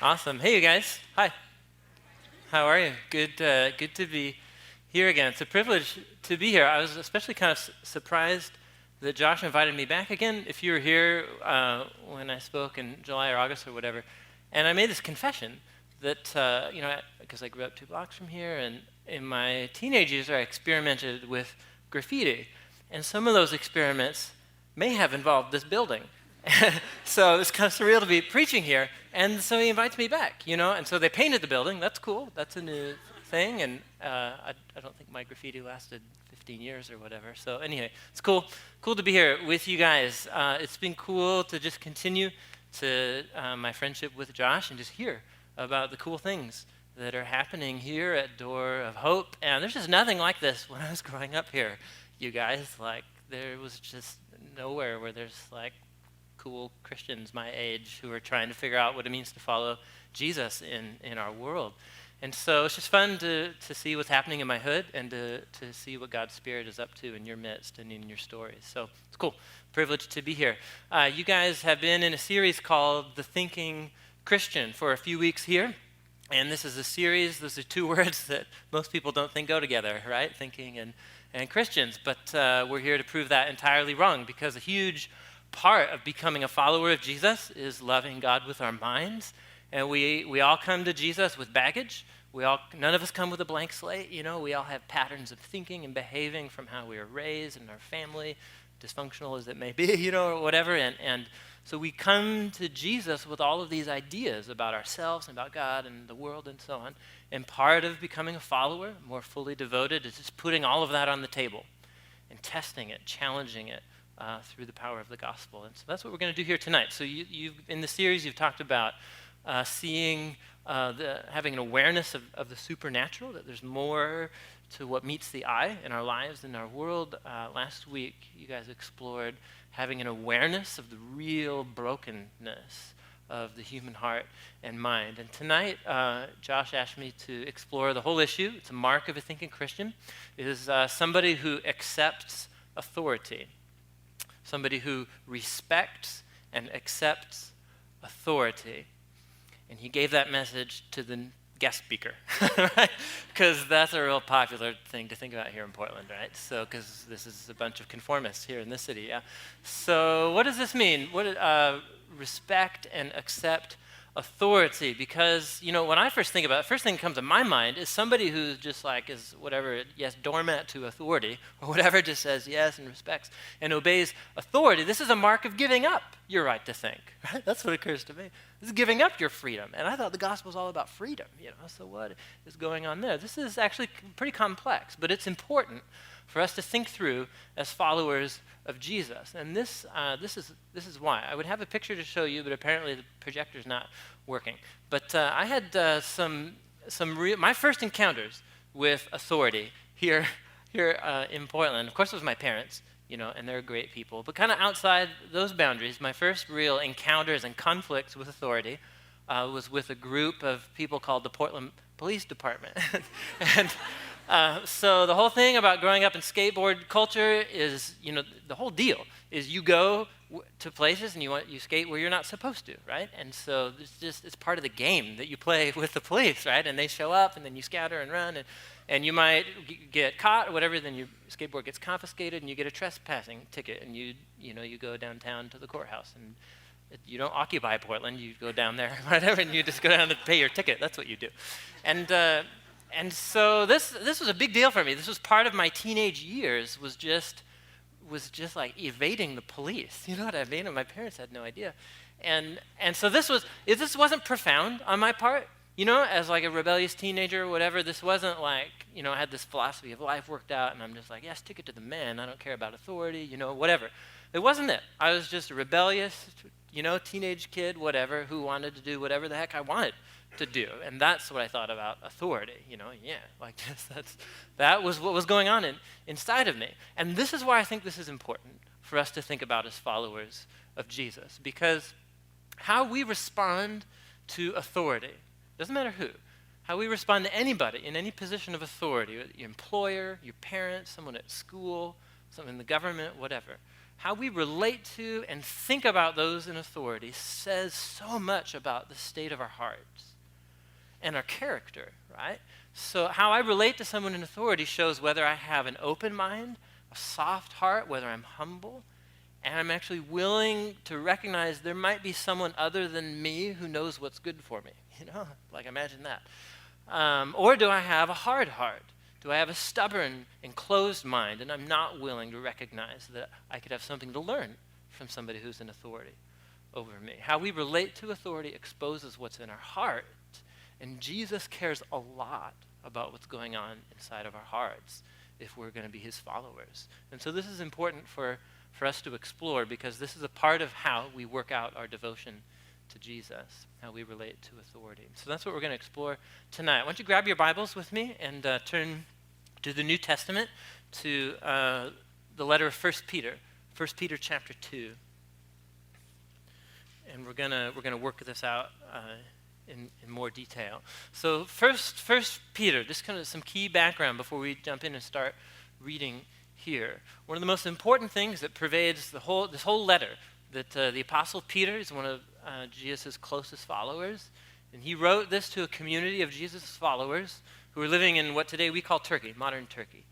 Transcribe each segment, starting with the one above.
Awesome. Hey, you guys. Hi. How are you? Good to be here again. It's a privilege to be here. I was especially kind of surprised that Josh invited me back again. If you were here when I spoke in July or August or whatever, and I made this confession that because I grew up 2 blocks from here, and in my teenage years I experimented with graffiti, and some of those experiments may have involved this building. So it's kind of surreal to be preaching here. And so he invites me back, and so they painted the building. That's cool. That's a new thing. And I don't think my graffiti lasted 15 years or whatever. So anyway, it's cool to be here with you guys. It's been cool to just continue to my friendship with Josh and just hear about the cool things that are happening here at Door of Hope. And there's just nothing like this when I was growing up here, you guys. Like, there was just nowhere where there's like cool Christians my age who are trying to figure out what it means to follow Jesus in our world. And so it's just fun to see what's happening in my hood and to see what God's Spirit is up to in your midst and in your stories. So it's cool. Privileged to be here. You guys have been in a series called The Thinking Christian for a few weeks here. And this is a series, those are two words that most people don't think go together, right? Thinking and Christians. But we're here to prove that entirely wrong, because a huge part of becoming a follower of Jesus is loving God with our minds. And we all come to Jesus with baggage. None of us come with a blank slate. We all have patterns of thinking and behaving from how we were raised and our family, dysfunctional as it may be, or whatever. And so we come to Jesus with all of these ideas about ourselves and about God and the world and so on. And part of becoming a follower, more fully devoted, is just putting all of that on the table and testing it, challenging it, through the power of the gospel. And so that's what we're going to do here tonight. So you've in the series, you've talked about having an awareness of the supernatural, that there's more to what meets the eye in our lives, in our world. Last week, you guys explored having an awareness of the real brokenness of the human heart and mind. And tonight, Josh asked me to explore the whole issue. It's a mark of a thinking Christian, is somebody who accepts authority. Somebody who respects and accepts authority. And he gave that message to the guest speaker, right? Because that's a real popular thing to think about here in Portland, right? So, because this is a bunch of conformists here in this city, yeah. So what does this mean? Respect and accept authority? Because, when I first think about it, first thing that comes to my mind is somebody who just like is whatever, yes, doormat to authority, or whatever, just says yes and respects and obeys authority. This is a mark of giving up your right to think, right? That's what occurs to me. This is giving up your freedom. And I thought the gospel was all about freedom, so what is going on there? This is actually pretty complex, but it's important for us to think through as followers of Jesus. And this is why. I would have a picture to show you, but apparently the projector's not working. But I had my first encounters with authority here in Portland. Of course, it was my parents, and they're great people. But kind of outside those boundaries, my first real encounters and conflicts with authority was with a group of people called the Portland Police Department. And so the whole thing about growing up in skateboard culture is, the whole deal is you go to places and you skate where you're not supposed to, right? And so it's part of the game that you play with the police, right? And they show up and then you scatter and run and you might get caught or whatever, then your skateboard gets confiscated and you get a trespassing ticket and you go downtown to the courthouse and you don't occupy Portland, you go down there, whatever, and you just go down to pay your ticket. That's what you do. And so this was a big deal for me. This was part of my teenage years, was just like evading the police. You know what I mean? And my parents had no idea. And so this wasn't profound on my part, as like a rebellious teenager or whatever. This wasn't like, I had this philosophy of life worked out and I'm just like, yes, stick it to the man. I don't care about authority, whatever. It wasn't it. I was just a rebellious, teenage kid, whatever, who wanted to do whatever the heck I wanted to do. And that's what I thought about authority, like that was what was going on inside of me. And this is why I think this is important for us to think about as followers of Jesus, because how we respond to authority, doesn't matter who, how we respond to anybody in any position of authority, your employer, your parents, someone at school, someone in the government, whatever, how we relate to and think about those in authority says so much about the state of our hearts and our character, right? So how I relate to someone in authority shows whether I have an open mind, a soft heart, whether I'm humble, and I'm actually willing to recognize there might be someone other than me who knows what's good for me. Like imagine that. Or do I have a hard heart? Do I have a stubborn and closed mind, and I'm not willing to recognize that I could have something to learn from somebody who's in authority over me? How we relate to authority exposes what's in our heart, and Jesus cares a lot about what's going on inside of our hearts if we're going to be his followers. And so this is important for us to explore, because this is a part of how we work out our devotion to Jesus, how we relate to authority. So that's what we're going to explore tonight. Why don't you grab your Bibles with me and turn to the New Testament, to the letter of 1 Peter chapter 2. And we're gonna work this out in more detail. So first Peter, just kind of some key background before we jump in and start reading here. One of the most important things that pervades this whole letter, that the Apostle Peter is one of Jesus' closest followers, and he wrote this to a community of Jesus' followers who are living in what today we call Turkey, modern Turkey.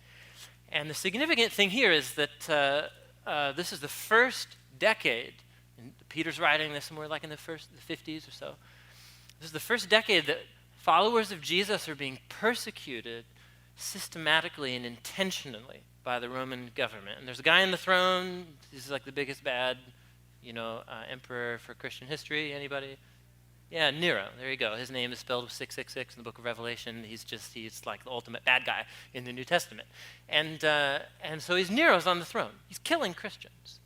And the significant thing here is that this is the first decade, and Peter's writing this somewhere like in the 50s or so. This is the first decade that followers of Jesus are being persecuted systematically and intentionally by the Roman government. And there's a guy on the throne. He's like the biggest bad, emperor for Christian history. Anybody? Yeah, Nero. There you go. His name is spelled with 666 in the book of Revelation. He's like the ultimate bad guy in the New Testament. And so Nero's on the throne. He's killing Christians.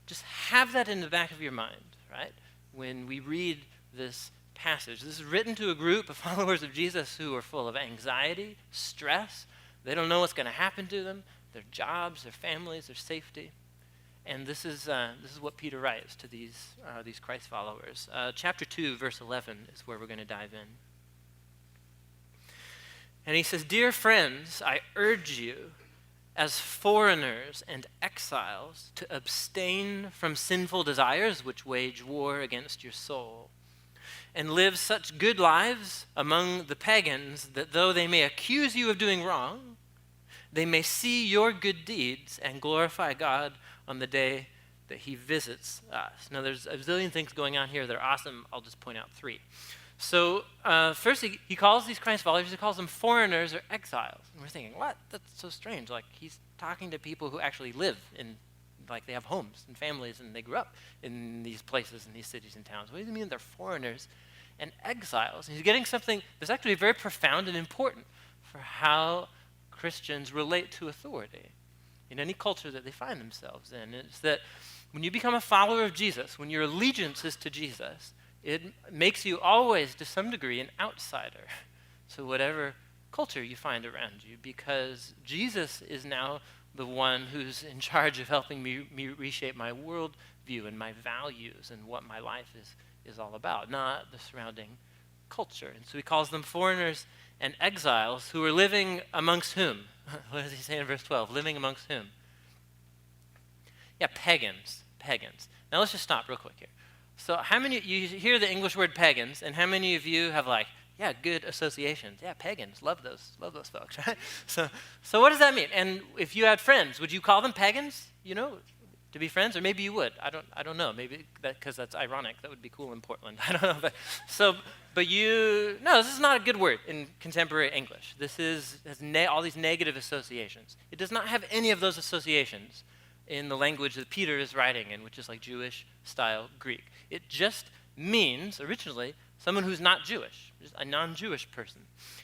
Just have that in the back of your mind, right? When we read this passage. This is written to a group of followers of Jesus who are full of anxiety, stress. They don't know what's going to happen to them, their jobs, their families, their safety. And this is what Peter writes to these Christ followers. Chapter 2, verse 11 is where we're going to dive in. And he says, "Dear friends, I urge you, as foreigners and exiles, to abstain from sinful desires which wage war against your soul, and live such good lives among the pagans that though they may accuse you of doing wrong, they may see your good deeds and glorify God on the day that he visits us." Now, there's a zillion things going on here that are awesome. I'll just point out 3. So first, he calls these Christ followers, he calls them foreigners or exiles. And we're thinking, what? That's so strange. Like, he's talking to people who actually live in, like, they have homes and families, and they grew up in these places, in these cities and towns. What does he mean they're foreigners and exiles? And he's getting something that's actually very profound and important for how Christians relate to authority in any culture that they find themselves in. It's that when you become a follower of Jesus, when your allegiance is to Jesus, it makes you always, to some degree, an outsider to whatever culture you find around you, because Jesus is now the one who's in charge of helping me reshape my worldview and my values and what my life is all about, not the surrounding culture. And so he calls them foreigners and exiles who are living amongst whom? What does he say in verse 12? Living amongst whom? Yeah, pagans. Now let's just stop real quick here. So how many, you hear the English word pagans, and how many of you have good associations? Yeah, pagans, love those folks, right? So what does that mean? And if you had friends, would you call them pagans, to be friends? Or maybe you would. I don't know. Maybe because that's ironic. That would be cool in Portland. I don't know. No, this is not a good word in contemporary English. This has all these negative associations. It does not have any of those associations in the language that Peter is writing in, which is like Jewish-style Greek. It just means, originally, someone who's not Jewish, just a non-Jewish person.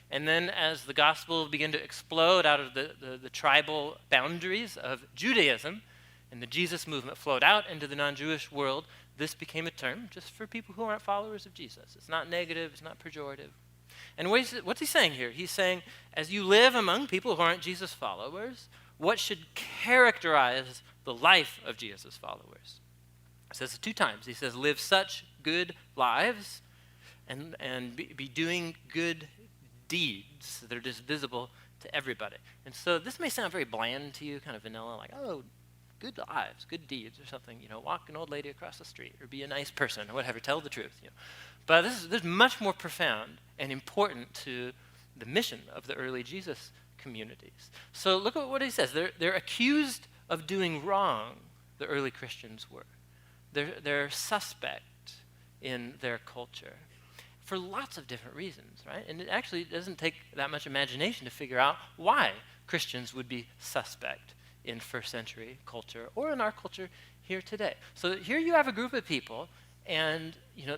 And then as the gospel began to explode out of the tribal boundaries of Judaism, and the Jesus movement flowed out into the non-Jewish world, this became a term just for people who aren't followers of Jesus. It's not negative, it's not pejorative. And what's he saying here? He's saying, as you live among people who aren't Jesus followers, what should characterize the life of Jesus followers? He says it 2 times. He says, live such good lives and be doing good deeds that are just visible to everybody. And so this may sound very bland to you, kind of vanilla, like, oh, good lives, good deeds or something, walk an old lady across the street or be a nice person or whatever, tell the truth. But this is much more profound and important to the mission of the early Jesus communities. So look at what he says. They're accused of doing wrong, the early Christians were. They're suspect in their culture for lots of different reasons, right? And it actually doesn't take that much imagination to figure out why Christians would be suspect in first century culture or in our culture here today. So here you have a group of people, and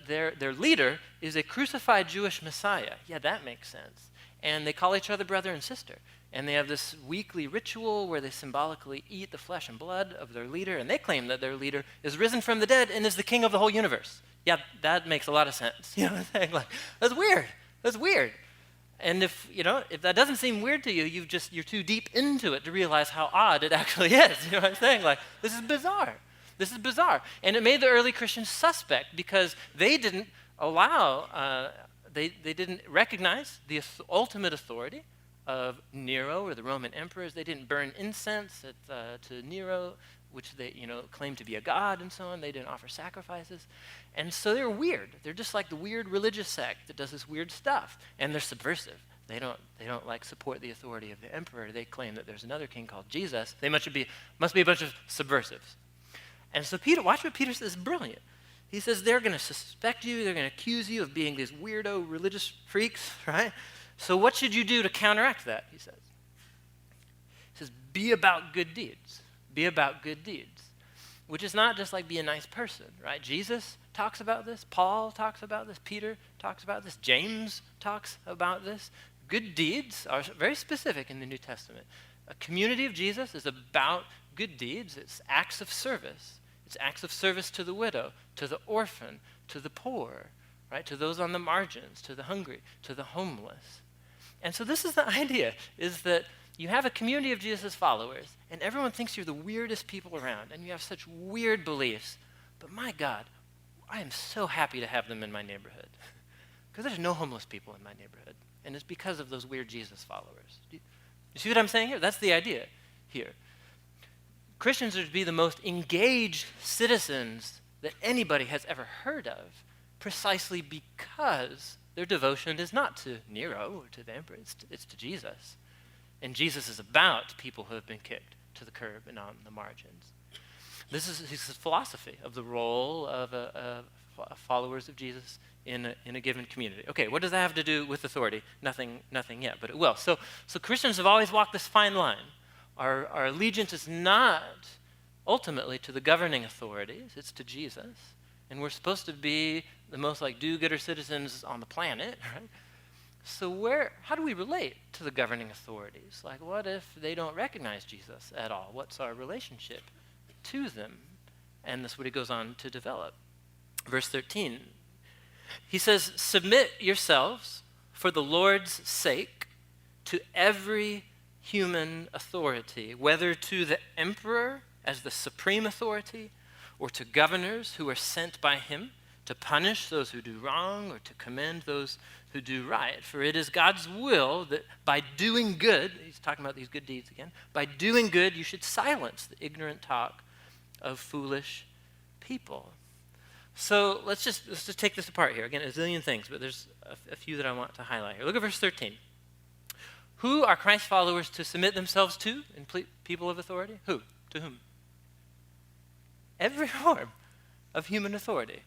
their leader is a crucified Jewish Messiah. Yeah, that makes sense. And they call each other brother and sister. And they have this weekly ritual where they symbolically eat the flesh and blood of their leader, and they claim that their leader is risen from the dead and is the king of the whole universe. Yeah, that makes a lot of sense. You know what I'm saying? Like, that's weird. That's weird. And if that doesn't seem weird to you, you're too deep into it to realize how odd it actually is. You know what I'm saying? Like, this is bizarre. This is bizarre. And it made the early Christians suspect because they didn't allow, they didn't recognize the ultimate authority of Nero or the Roman emperors. They didn't burn incense to Nero, which they claimed to be a god and so on. They didn't offer sacrifices. And so they're weird. They're just like the weird religious sect that does this weird stuff. And they're subversive. They don't support the authority of the emperor. They claim that there's another king called Jesus. They must be a bunch of subversives. And so watch what Peter says is brilliant. He says they're going to suspect you, they're going to accuse you of being these weirdo religious freaks, right? So what should you do to counteract that, he says. He says, be about good deeds. Be about good deeds. Which is not just like be a nice person, right? Jesus talks about this, Paul talks about this, Peter talks about this, James talks about this. Good deeds are very specific in the New Testament. A community of Jesus is about good deeds. It's acts of service. It's acts of service to the widow, to the orphan, to the poor, right? To those on the margins, to the hungry, to the homeless. And so this is the idea, is that you have a community of Jesus' followers, and everyone thinks you're the weirdest people around, and you have such weird beliefs. But my God, I am so happy to have them in my neighborhood. Because there's no homeless people in my neighborhood. And it's because of those weird Jesus followers. You see what I'm saying here? That's the idea here. Christians are to be the most engaged citizens that anybody has ever heard of, precisely because their devotion is not to Nero or to the emperor, it's to Jesus. And Jesus is about people who have been kicked to the curb and on the margins. This is his philosophy of the role of followers of Jesus in a given community. Okay, what does that have to do with authority? Nothing yet, but it will. So Christians have always walked this fine line. Our allegiance is not ultimately to the governing authorities, it's to Jesus. And we're supposed to be the most do-gooder citizens on the planet, right? So how do we relate to the governing authorities? What if they don't recognize Jesus at all? What's our relationship to them? And that's what he goes on to develop. Verse 13, he says, submit yourselves for the Lord's sake to every human authority, whether to the emperor as the supreme authority or to governors who are sent by him to punish those who do wrong or to commend those who do right. For it is God's will that by doing good, he's talking about these good deeds again, by doing good you should silence the ignorant talk of foolish people. So let's just take this apart here. Again, a zillion things, but there's a few that I want to highlight here. Look at verse 13. Who are Christ followers to submit themselves to in people of authority? Who? To whom? Every form of human authority.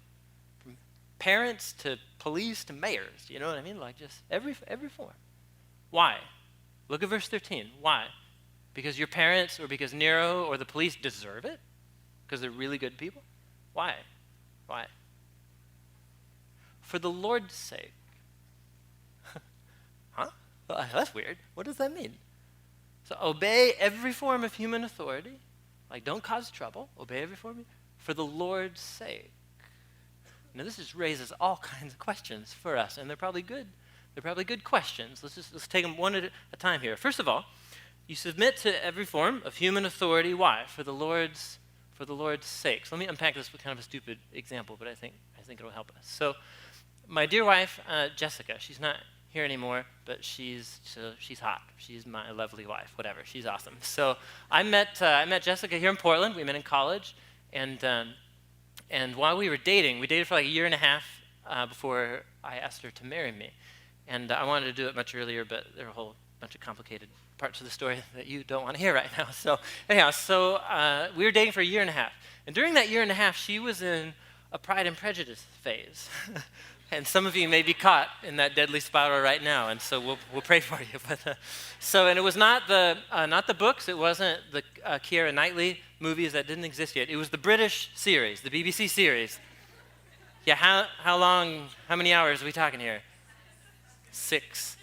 From parents to police to mayors. You know what I mean? Just every form. Why? Look at verse 13. Why? Because your parents or because Nero or the police deserve it? Because they're really good people? Why? Why? For the Lord's sake. Huh? Well, that's weird. What does that mean? So obey every form of human authority. Don't cause trouble. Obey every form for the Lord's sake. Now this just raises all kinds of questions for us, and they're probably good. They're probably good questions. Let's take them one at a time here. First of all, you submit to every form of human authority. Why? For the Lord's sake. So let me unpack this with kind of a stupid example, but I think it'll help us. So my dear wife, Jessica, she's not here anymore, but she's hot. She's my lovely wife, whatever. She's awesome. So I met Jessica here in Portland. We met in college, and while we were dating, we dated for like a year and a half before I asked her to marry me. And I wanted to do it much earlier, but there are a whole bunch of complicated parts of the story that you don't want to hear right now. So anyhow, we were dating for a year and a half. And during that year and a half, she was in a Pride and Prejudice phase. And some of you may be caught in that deadly spiral right now, and so we'll pray for you. But and it was not the books. It wasn't the Keira Knightley movies that didn't exist yet. It was the British series, the BBC series. Yeah, how long? How many hours are we talking here? 6.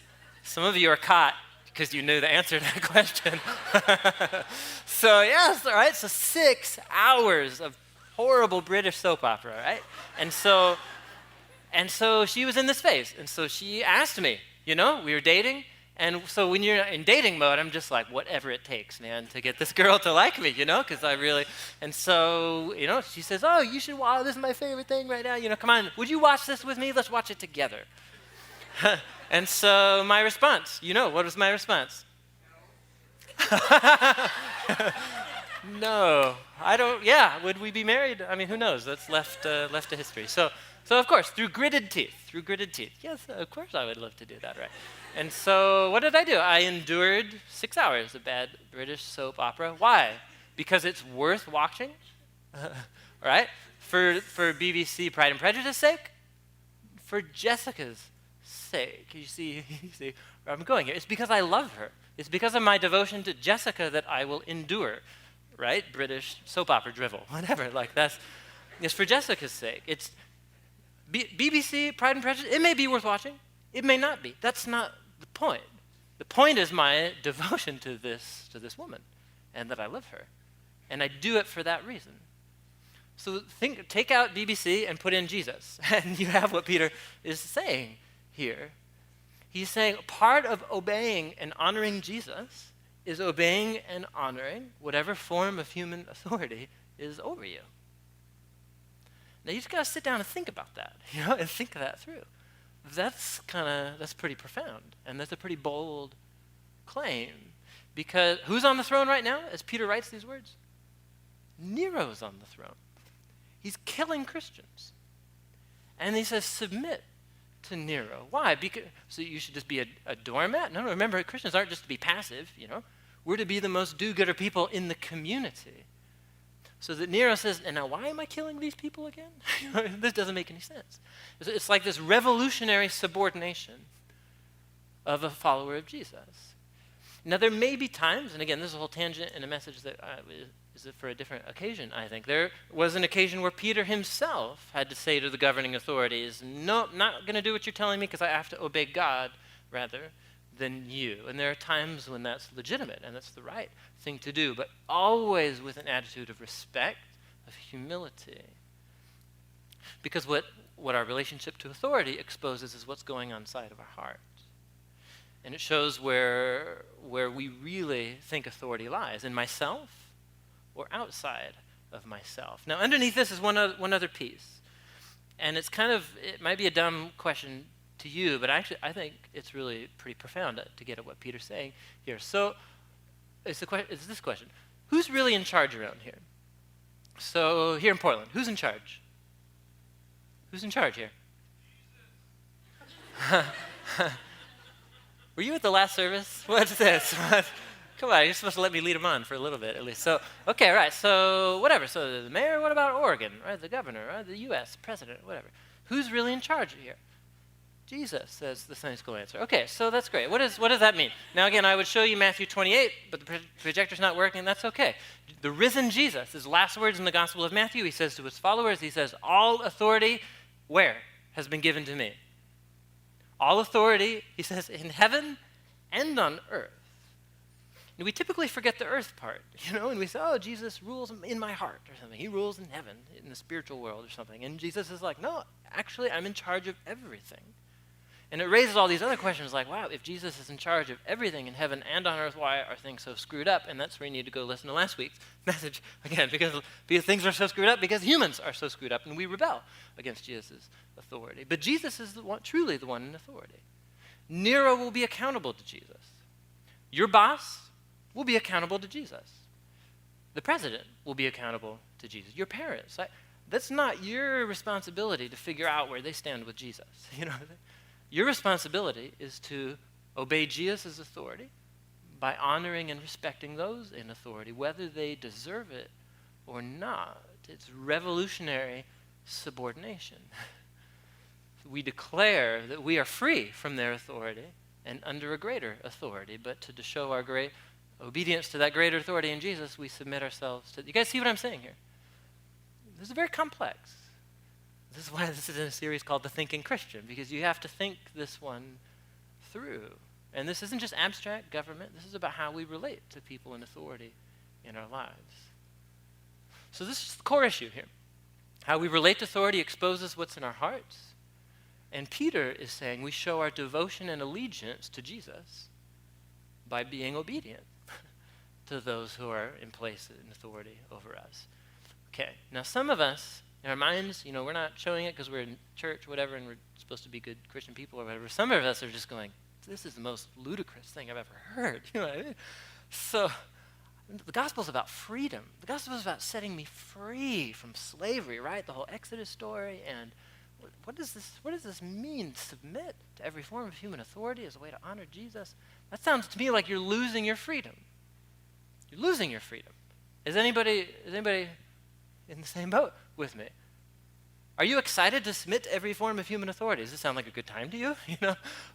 Some of you are caught because you knew the answer to that question. So yes, all right. So 6 hours of horrible British soap opera, right? And so she was in this phase, and so she asked me, we were dating, and so when you're in dating mode, I'm just like, whatever it takes, man, to get this girl to like me, because and so, she says, oh, you should, wow, this is my favorite thing right now, come on, would you watch this with me? Let's watch it together. And so my response, what was my response? No, I don't, would we be married? I mean, who knows? That's left to history. So of course, through gritted teeth, yes, of course I would love to do that, right? And so what did I do? I endured 6 hours of bad British soap opera. Why? Because it's worth watching, right? For BBC Pride and Prejudice's sake, for Jessica's sake. You see where I'm going here. It's because I love her. It's because of my devotion to Jessica that I will endure, right? British soap opera drivel, whatever. It's for Jessica's sake. It's BBC, Pride and Prejudice, it may be worth watching. It may not be. That's not the point. The point is my devotion to this woman and that I love her. And I do it for that reason. So take out BBC and put in Jesus, and you have what Peter is saying here. He's saying part of obeying and honoring Jesus is obeying and honoring whatever form of human authority is over you. Now you just got to sit down and think about that, and think that through. That's pretty profound, and that's a pretty bold claim, because who's on the throne right now as Peter writes these words? Nero's on the throne. He's killing Christians. And he says, submit to Nero. Why? Because so you should just be a doormat? No, remember, Christians aren't just to be passive, We're to be the most do-gooder people in the community. So that Nero says, and now why am I killing these people again? This doesn't make any sense. It's like this revolutionary subordination of a follower of Jesus. Now there may be times, and again, this is a whole tangent in a message that is for a different occasion, I think. There was an occasion where Peter himself had to say to the governing authorities, no, not going to do what you're telling me because I have to obey God rather than you. And there are times when that's legitimate and that's the right thing to do, but always with an attitude of respect, of humility. Because what our relationship to authority exposes is what's going on inside of our heart. And it shows where we really think authority lies, in myself or outside of myself. Now, underneath this is one other piece. And it might be a dumb question to you, but actually I think it's really pretty profound to get at what Peter's saying here. So it's this question: who's really in charge around here? So here in Portland, who's in charge? Who's in charge here? Were you at the last service? What's this? Come on, you're supposed to let me lead them on for a little bit at least. So, okay, right, so whatever. So the mayor, what about Oregon, right? The governor, right? The U.S. president, whatever. Who's really in charge here? Jesus, says the Sunday school answer. Okay, so that's great. What does that mean? Now again, I would show you Matthew 28, but the projector's not working, and that's okay. The risen Jesus, his last words in the Gospel of Matthew, he says to his followers, he says, all authority, where? Has been given to me. All authority, he says, in heaven and on earth. And we typically forget the earth part, and we say, oh, Jesus rules in my heart or something. He rules in heaven, in the spiritual world or something. And Jesus is like, no, actually, I'm in charge of everything. And it raises all these other questions like, wow, if Jesus is in charge of everything in heaven and on earth, why are things so screwed up? And that's where you need to go listen to last week's message, again, because things are so screwed up because humans are so screwed up and we rebel against Jesus' authority. But Jesus is truly the one in authority. Nero will be accountable to Jesus. Your boss will be accountable to Jesus. The president will be accountable to Jesus. Your parents, that's not your responsibility to figure out where they stand with Jesus. Your responsibility is to obey Jesus' authority by honoring and respecting those in authority, whether they deserve it or not. It's revolutionary subordination. We declare that we are free from their authority and under a greater authority, but to show our great obedience to that greater authority in Jesus, we submit ourselves to. You guys see what I'm saying here? This is very complex. This is why this is in a series called The Thinking Christian, because you have to think this one through. And this isn't just abstract government. This is about how we relate to people in authority in our lives. So this is the core issue here. How we relate to authority exposes what's in our hearts. And Peter is saying we show our devotion and allegiance to Jesus by being obedient to those who are in place in authority over us. Okay, now some of us, in our minds, we're not showing it because we're in church, whatever, and we're supposed to be good Christian people or whatever. Some of us are just going, this is the most ludicrous thing I've ever heard. You know what I mean? So the gospel is about freedom. The gospel is about setting me free from slavery, right? The whole Exodus story. And what does this mean? Submit to every form of human authority as a way to honor Jesus? That sounds to me like you're losing your freedom. You're losing your freedom. Is anybody in the same boat with me? Are you excited to submit to every form of human authority? Does this sound like a good time to you?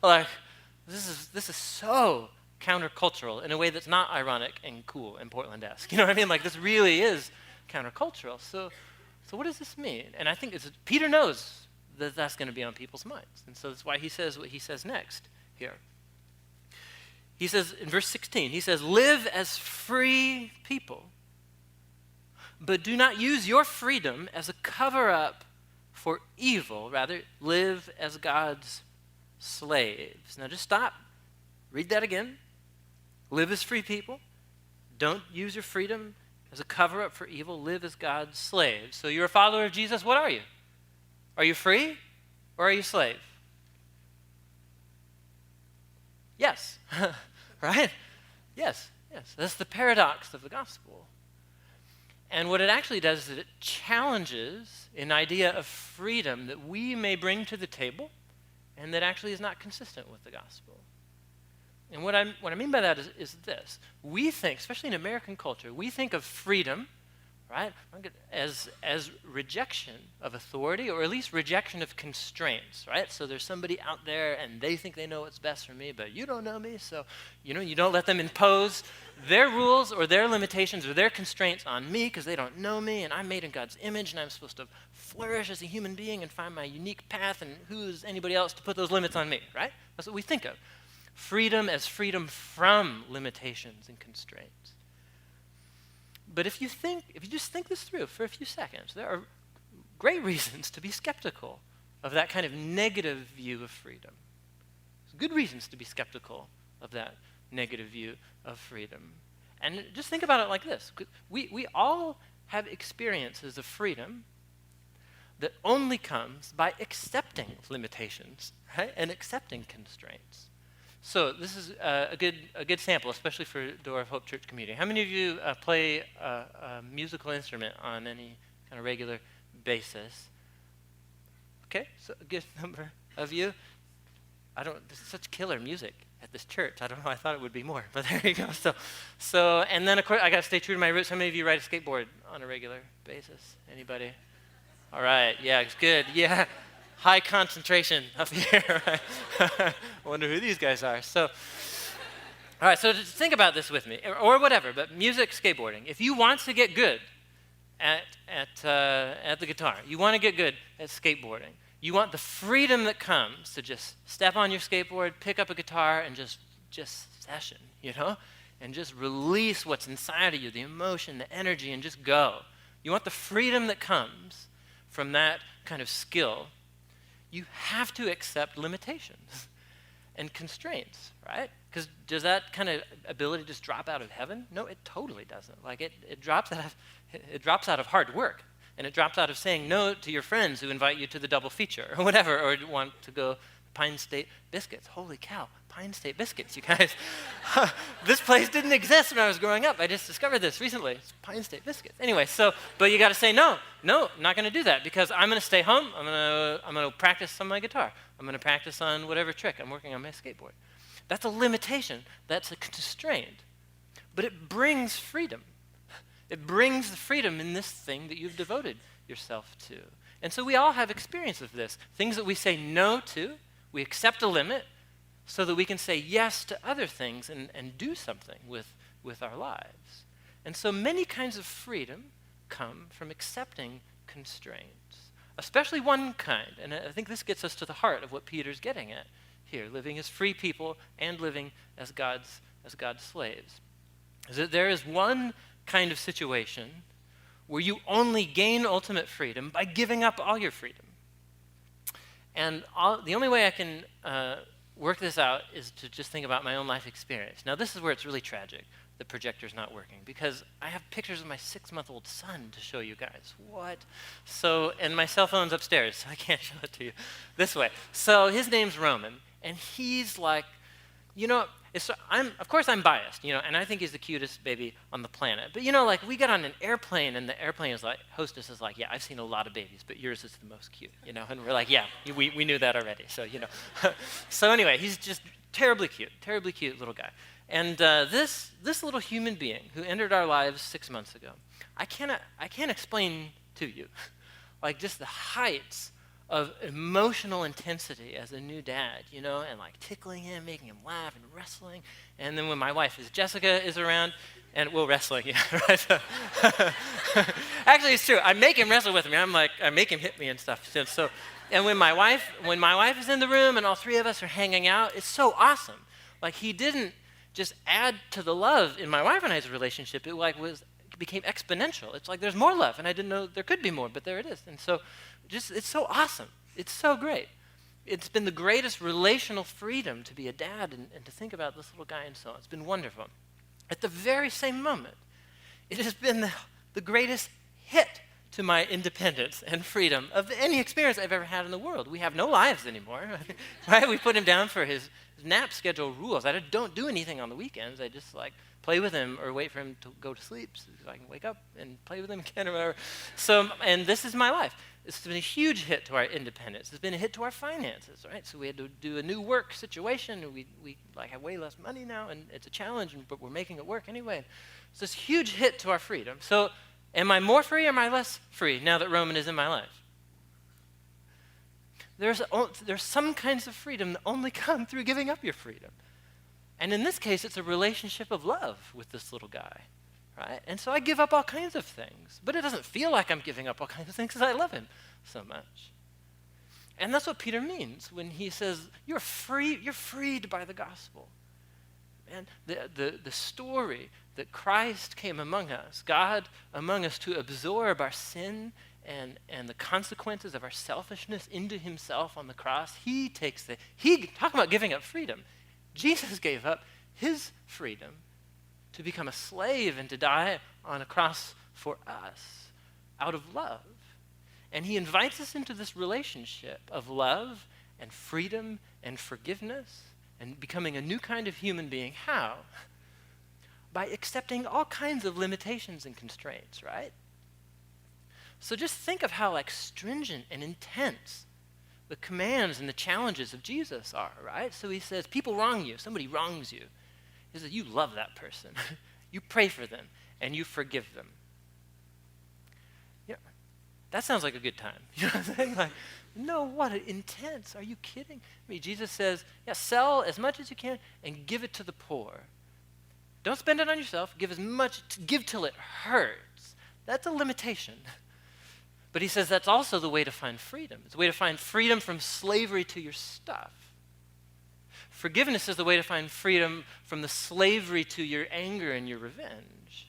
Like this is so countercultural in a way that's not ironic and cool and Portland-esque. You know what I mean? Like this really is countercultural. So what does this mean? And I think Peter knows that that's going to be on people's minds. And so that's why he says what he says next here. He says in verse 16, he says, live as free people, but do not use your freedom as a cover-up for evil. Rather, live as God's slaves. Now just stop. Read that again. Live as free people. Don't use your freedom as a cover-up for evil. Live as God's slaves. So you're a follower of Jesus. What are you? Are you free or are you a slave? Yes. Right? Yes. That's the paradox of the gospel. And what it actually does is it challenges an idea of freedom that we may bring to the table and that actually is not consistent with the gospel. And what I mean by that is this. We think, especially in American culture, we think of freedom, right, as rejection of authority, or at least rejection of constraints, right? So there's somebody out there and they think they know what's best for me, but you don't know me, so you don't let them impose their rules or their limitations or their constraints on me because they don't know me, and I'm made in God's image and I'm supposed to flourish as a human being and find my unique path, and who's anybody else to put those limits on me, right? That's what we think of. Freedom as freedom from limitations and constraints. But if you just think this through for a few seconds, there are great reasons to be skeptical of that kind of negative view of freedom. There's good reasons to be skeptical of that negative view of freedom. And just think about it like this. We all have experiences of freedom that only comes by accepting limitations, right? And accepting constraints. So this is a good sample, especially for Door of Hope Church community. How many of you play a musical instrument on any kind of regular basis? Okay, so a good number of you. This is such killer music at this church. I don't know, I thought it would be more, but there you go. So and then of course I got to stay true to my roots. How many of you ride a skateboard on a regular basis? Anybody? All right, yeah, it's good. Yeah. High concentration up here. Right? I wonder who these guys are. So, all right, so just think about this with me, or whatever, but music, skateboarding. If you want to get good at the guitar, you want to get good at skateboarding, you want the freedom that comes to just step on your skateboard, pick up a guitar, and just session, and just release what's inside of you, the emotion, the energy, and just go. You want the freedom that comes from that kind of skill. You have to accept limitations and constraints, right? Because does that kind of ability just drop out of heaven? No, it totally doesn't. Like it drops out of hard work, and it drops out of saying no to your friends who invite you to the double feature or whatever, or want to go Pine State biscuits. Holy cow, Pine State biscuits, you guys. This place didn't exist when I was growing up. I just discovered this recently. It's Pine State biscuits. Anyway, but you got to say no, I'm not going to do that because I'm going to stay home. I'm going to practice on my guitar. I'm going to practice on whatever trick I'm working on my skateboard. That's a limitation. That's a constraint. But it brings freedom. It brings the freedom in this thing that you've devoted yourself to. And so we all have experience of this. Things that we say no to, we accept a limit so that we can say yes to other things and do something with our lives. And so many kinds of freedom come from accepting constraints, especially one kind. And I think this gets us to the heart of what Peter's getting at here, living as free people and living as God's slaves. Is that there is one kind of situation where you only gain ultimate freedom by giving up all your freedom. And the only way I can work this out is to just think about my own life experience. Now, this is where it's really tragic. The projector's not working because I have pictures of my 6-month-old son to show you guys. What? So, and my cell phone's upstairs, so I can't show it to you this way. So his name's Roman, and he's like, of course I'm biased, and I think he's the cutest baby on the planet. But like we get on an airplane, and the airplane is like, hostess is like, yeah, I've seen a lot of babies, but yours is the most cute, and we're like, yeah, we knew that already. So so anyway, he's just terribly cute little guy. And this little human being who entered our lives 6 months ago, I can't explain to you, like just the heights of emotional intensity as a new dad, and like tickling him, making him laugh and wrestling. And then when my wife Jessica is around, and wrestling, yeah, right? Actually, it's true. I make him wrestle with me. I make him hit me and stuff. So, and when my wife is in the room and all three of us are hanging out, it's so awesome. Like he didn't just add to the love in my wife and I's relationship. It became exponential. It's like there's more love, and I didn't know there could be more, but there it is. And so it's so awesome. It's so great. It's been the greatest relational freedom to be a dad and to think about this little guy and so on. It's been wonderful. At the very same moment, it has been the greatest hit to my independence and freedom of any experience I've ever had in the world. We have no lives anymore, right? We put him down for his nap schedule rules. I don't do anything on the weekends. I just play with him or wait for him to go to sleep so I can wake up and play with him again or whatever. So, and this is my life. It's been a huge hit to our independence. It's been a hit to our finances, right? So we had to do a new work situation. We have way less money now, and it's a challenge, but we're making it work anyway. It's this huge hit to our freedom. So am I more free or am I less free now that Roman is in my life? There's some kinds of freedom that only come through giving up your freedom. And in this case, it's a relationship of love with this little guy, right? And so I give up all kinds of things, but it doesn't feel like I'm giving up all kinds of things because I love him so much. And that's what Peter means when he says, you're freed by the gospel. And the story that Christ came among us, God among us to absorb our sin and the consequences of our selfishness into himself on the cross, talk about giving up freedom. Jesus gave up his freedom to become a slave and to die on a cross for us out of love. And he invites us into this relationship of love and freedom and forgiveness and becoming a new kind of human being. How? By accepting all kinds of limitations and constraints, right? So just think of how stringent and intense the commands and the challenges of Jesus are, right? So he says, people wrong you. Somebody wrongs you. He says, you love that person. You pray for them, and you forgive them. That sounds like a good time. You know what I'm saying? No, what intense. Are you kidding? Jesus says, sell as much as you can and give it to the poor. Don't spend it on yourself. Give till it hurts. That's a limitation. But he says that's also the way to find freedom. It's a way to find freedom from slavery to your stuff. Forgiveness is the way to find freedom from the slavery to your anger and your revenge.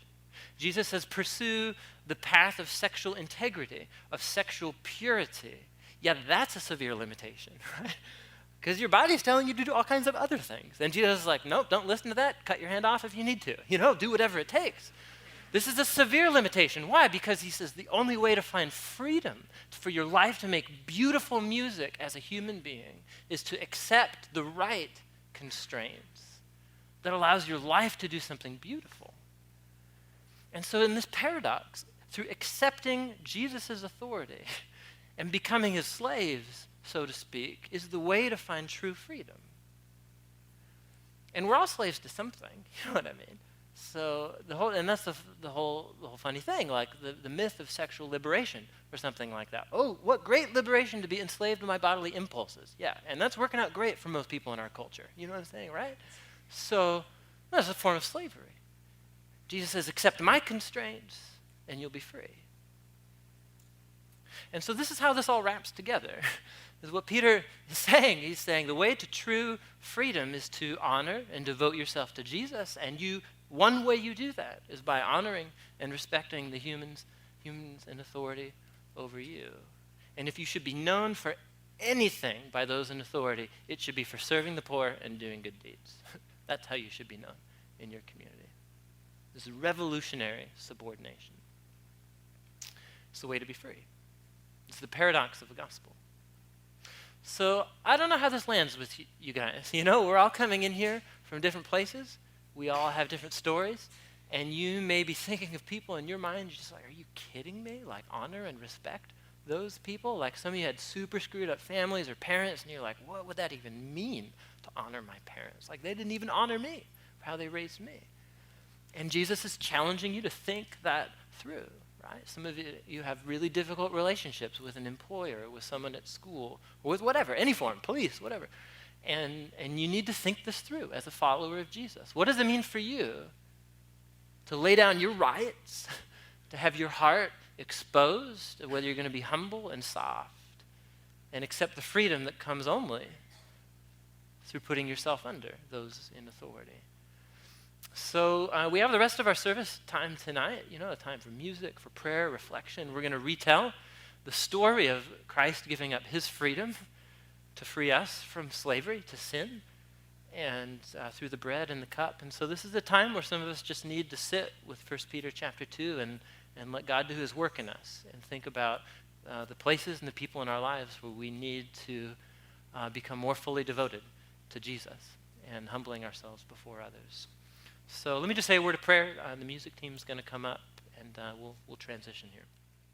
Jesus says pursue the path of sexual integrity, of sexual purity. Yeah, that's a severe limitation, right? Because your body's telling you to do all kinds of other things. And Jesus is like, nope, don't listen to that. Cut your hand off if you need to. Do whatever it takes. This is a severe limitation. Why? Because he says the only way to find freedom, for your life to make beautiful music as a human being, is to accept the right constraints that allows your life to do something beautiful. And so in this paradox, through accepting Jesus' authority and becoming his slaves, so to speak, is the way to find true freedom. And we're all slaves to something, you know what I mean? So that's the whole funny thing, like the myth of sexual liberation or something like that. Oh, what great liberation to be enslaved to my bodily impulses. Yeah, and that's working out great for most people in our culture. You know what I'm saying, right? So that's a form of slavery. Jesus says, accept my constraints and you'll be free. And so this is how this all wraps together. This is what Peter is saying. He's saying the way to true freedom is to honor and devote yourself to Jesus. And one way you do that is by honoring and respecting the humans in authority over you. And if you should be known for anything by those in authority, it should be for serving the poor and doing good deeds. That's how you should be known in your community. This is revolutionary subordination. It's the way to be free. It's the paradox of the gospel. So I don't know how this lands with you guys. You know, we're all coming in here from different places. We all have different stories. And you may be thinking of people in your mind, you're just like, are you kidding me? Like, honor and respect those people? Like, some of you had super screwed up families or parents, and you're like, what would that even mean to honor my parents? Like, they didn't even honor me for how they raised me. And Jesus is challenging you to think that through, right? Some of you have really difficult relationships with an employer, with someone at school, or with whatever, any form, police, whatever. And you need to think this through as a follower of Jesus. What does it mean for you to lay down your rights, to have your heart exposed, whether you're going to be humble and soft, and accept the freedom that comes only through putting yourself under those in authority? So we have the rest of our service time tonight, you know, a time for music, for prayer, reflection. We're going to retell the story of Christ giving up his freedom to free us from slavery to sin, and through the bread and the cup. And so this is a time where some of us just need to sit with 1 Peter chapter 2 and let God do his work in us and think about the places and the people in our lives where we need to become more fully devoted to Jesus and humbling ourselves before others. So let me just say a word of prayer. The music team's going to come up, and we'll transition here.